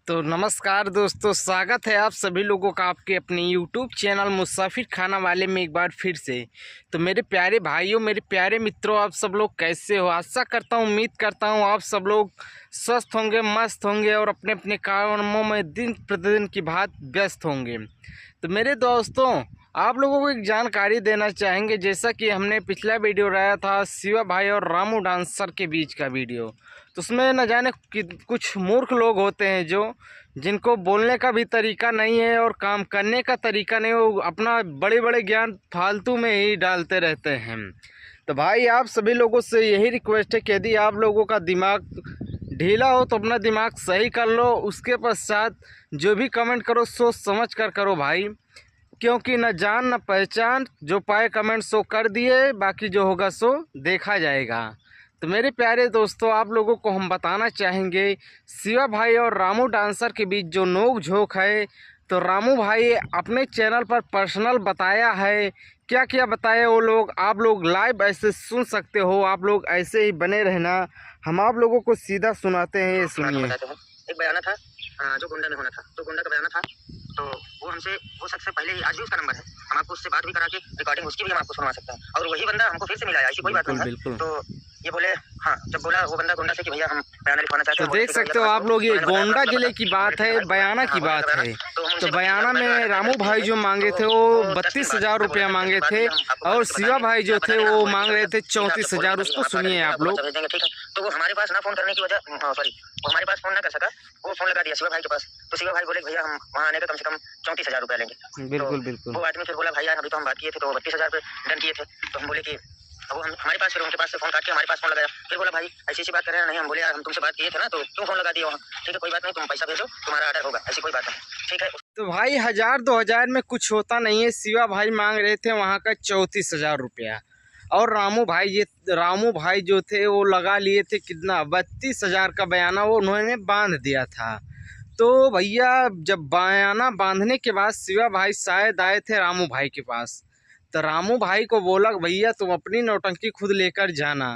तो नमस्कार दोस्तों, स्वागत है आप सभी लोगों का आपके अपने YouTube चैनल मुसाफिर खाना वाले में एक बार फिर से। तो मेरे प्यारे भाइयों, मेरे प्यारे मित्रों, आप सब लोग कैसे हो? आशा करता हूँ, उम्मीद करता हूँ आप सब लोग स्वस्थ होंगे, मस्त होंगे और अपने अपने कामों में दिन प्रतिदिन की भांति व्यस्त होंगे। तो मेरे दोस्तों, आप लोगों को एक जानकारी देना चाहेंगे। जैसा कि हमने पिछला वीडियो लाया था शिवा भाई और रामू डांसर के बीच का वीडियो, तो उसमें न जाने कुछ मूर्ख लोग होते हैं जिनको बोलने का भी तरीका नहीं है और काम करने का तरीका नहीं, वो अपना बड़े बड़े ज्ञान फालतू में ही डालते रहते हैं। तो भाई आप सभी लोगों से यही रिक्वेस्ट है कि यदि आप लोगों का दिमाग ढीला हो तो अपना दिमाग सही कर लो। उसके पश्चात जो भी कमेंट करो सोच समझ कर करो भाई, क्योंकि न जान न पहचान, जो पाए कमेंट सो कर दिए, बाकी जो होगा सो देखा जाएगा। तो मेरे प्यारे दोस्तों, आप लोगों को हम बताना चाहेंगे शिवा भाई और रामू डांसर के बीच जो नोक झोंक है, तो रामू भाई अपने चैनल पर पर्सनल बताया है। क्या क्या बताए वो लोग आप लोग लाइव ऐसे सुन सकते हो। आप लोग ऐसे ही बने रहना, हम आप लोगों को सीधा सुनाते हैं, ये सुनिए। एक बयाना था जो गोंडा में होना था, तो गोंडा का बयाना था, तो वो हमसे वो सबसे पहले ही, आज भी उसका नंबर है, हम आपको उससे बात भी करा के रिकॉर्डिंग उसकी भी हम आपको सुनवा सकते हैं। और वही बंदा हमको फिर से मिला है, ऐसी कोई बात नहीं है। तो ये बोले, हाँ, जब बोला वो बंदा गोंडा से कि भैया हम बयाना लिखवाना चाहते हैं, तो देख सकते हो आप लोग, ये गोंडा जिले की बात है, बयाना की बात है। तो बयाना में रामू भाई जो मांगे थे वो 32,000 रुपया मांगे थे और शिवा भाई जो थे वो मांग रहे थे 34,000। उसको सुनिए आप लोग। तो वो हमारे पास ना फोन करने की वजह, सॉरी, वो हमारे पास फोन ना कर सका, वो फोन लगा दिया शिवा भाई के पास। तो शिवा भाई बोले भैया हम वहाँ आने का कम से कम 34,000 रुपया लेंगे। बिल्कुल बिल्कुल। वो आदमी फिर बोला भाई यार अभी तो हम बात किए थे, तो 32,000 पे डन किए थे। तो हम बोले कि अब हम हमारे पास, फिर उनके पास से फोन काट के हमारे पास फोन लगाया। फिर बोला भाई ऐसी ऐसी बात कर रहे हैं। नहीं, हम बोले यार हम तुमसे बात किए थे ना, तो क्यों फोन लगा दिया वहाँ? ठीक है कोई बात नहीं, तुम पैसा भेजो, तुम्हारा ऑर्डर होगा, ऐसी कोई बात नहीं, ठीक है। तो भाई 1000-2000 में कुछ होता नहीं है। शिवा भाई मांग रहे थे वहाँ का 34,000 रुपया और रामू भाई जो थे वो लगा लिए थे कितना, 32,000 का बयाना वो उन्होंने बांध दिया था। तो भैया जब बयाना बांधने के बाद शिवा भाई शायद आए थे रामू भाई के पास, तो रामू भाई को बोला भैया तुम अपनी नौटंकी खुद लेकर जाना।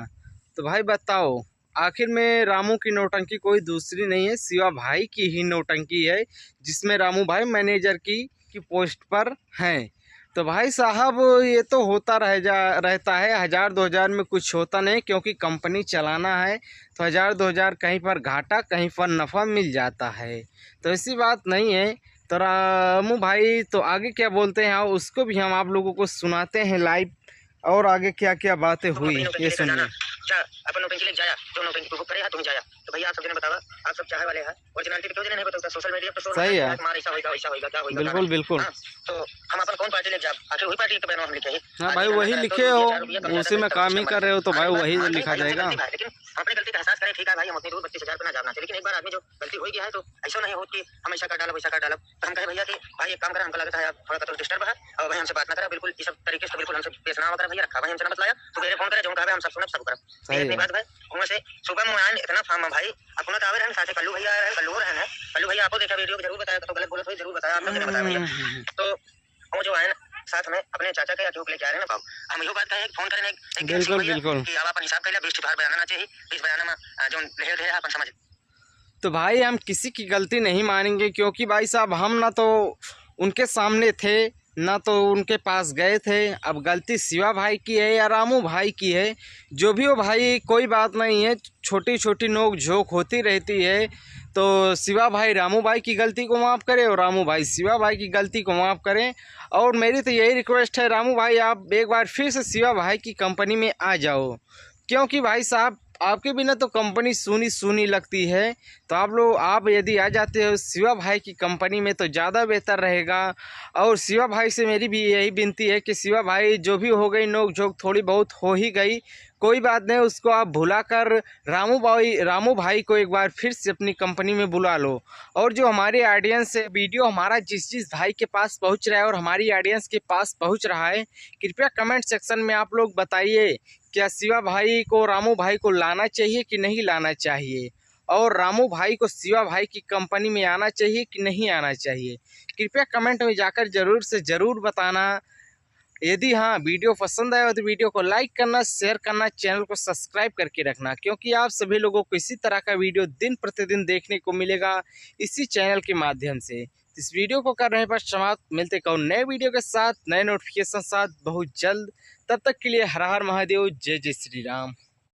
तो भाई बताओ, आखिर में रामू की नौटंकी कोई दूसरी नहीं है, शिवा भाई की ही नौटंकी है, जिसमें रामू भाई मैनेजर की पोस्ट पर हैं। तो भाई साहब ये तो होता रहता है। 1000-2000 में कुछ होता नहीं, क्योंकि कंपनी चलाना है तो 1000-2000 कहीं पर घाटा कहीं पर नफ़ा मिल जाता है। तो ऐसी बात नहीं है। तो रामू भाई तो आगे क्या बोलते हैं उसको भी हम आप लोगों को सुनाते हैं लाइव, और आगे क्या क्या बातें हुई ये सुनिए। अपन नौटंकी लेके जाया, जो नौटंकी को करे तुम जाया। तो भैया आप सब जने बतावा, आप सब चाहे वाले हैं, ओरिजिनलिटी तो क्यों नहीं बताता? सोशल मीडिया पे तो सही है, हमारा ऐसा होगा क्या होगा? बिल्कुल बिल्कुल। तो हम अपन कौन पार्टी लेके जा, आखिर वही पार्टी के बयान हम लिखे हैं। हाँ भाई वही लिखे हो, उसी में काम ही कर रहे हो, तो भाई वही लिखा जाएगा। लेकिन अपनी गलती का एहसास करें, ठीक है भाई, हम अपनी दूर 32,000 पे ना जाना चाहिए, लेकिन एक बार आदमी जो गलती हो गया है तो ऐसा नहीं हो कि हम ऐसा कर डाला वैसा कर डाला। तो हम कहे भैया कि भाई एक काम करें, हमको लगता है आप थोड़ा तो डिस्टर्ब है और भाई हमसे बात ना करा, बिल्कुल इस सब तरीके से, बिल्कुल हमसे पेश ना करा भैया, रखा भाई हमसे ना बताया, तो मेरे फोन करे जो कहा हम सब सुने सब करा। ये बात भाई उनमें से सुबह में आए इतना फार्म भाई अपना तो आवे रहने साथे कल्लू भैया रहे, कल्लू भैया आपको देखा वीडियो जरूर बताया, तो गलत बोला तो जरूर बताया, आपने बताया भैया। तो हम जो आए साथ में अपने चाचा के अटूक लेके आ रहे हैं ना, हम यो बात कहे फोन करें एक बिल्कुल बिल्कुल कि अब अपन हिसाब कर लिया 20 बार बयाना ना चाहिए, 20 बयाना में जो ले थे अपन समझ। तो भाई हम किसी की गलती नहीं मानेंगे, क्योंकि भाई साहब हम ना तो उनके सामने थे ना तो उनके पास गए थे। अब गलती शिवा भाई की है या रामू भाई की है, जो भी हो भाई कोई बात नहीं है, छोटी छोटी नोक झोंक होती रहती है। तो शिवा भाई रामू भाई की गलती को माफ़ करें और रामू भाई शिवा भाई की गलती को माफ़ करें। और मेरी तो यही रिक्वेस्ट है रामू भाई, आप एक बार फिर से शिवा भाई की कंपनी में आ जाओ, क्योंकि भाई साहब आपके बिना तो कंपनी सूनी सूनी लगती है। तो आप यदि आ जाते हो शिवा भाई की कंपनी में तो ज़्यादा बेहतर रहेगा। और शिवा भाई से मेरी भी यही विनती है कि शिवा भाई जो भी हो गई नोक झोंक थोड़ी बहुत हो ही गई, कोई बात नहीं, उसको आप भुलाकर रामू भाई को एक बार फिर से अपनी कंपनी में बुला लो। और जो हमारे ऑडियंस है, वीडियो हमारा जिस भाई के पास पहुंच रहा है और हमारी ऑडियंस के पास पहुंच रहा है, कृपया कमेंट सेक्शन में आप लोग बताइए क्या शिवा भाई को रामू भाई को लाना चाहिए कि नहीं लाना चाहिए, और रामू भाई को शिवा भाई की कंपनी में आना चाहिए कि नहीं आना चाहिए। कृपया कमेंट में जाकर ज़रूर से ज़रूर बताना। यदि हाँ वीडियो पसंद आया हो तो वीडियो को लाइक करना, शेयर करना, चैनल को सब्सक्राइब करके रखना, क्योंकि आप सभी लोगों को इसी तरह का वीडियो दिन प्रतिदिन देखने को मिलेगा इसी चैनल के माध्यम से। इस वीडियो को कर रहे पर समाप्त, मिलते कहो नए वीडियो के साथ, नए नोटिफिकेशन साथ बहुत जल्द। तब तक के लिए हर हर महादेव, जय जय श्री राम।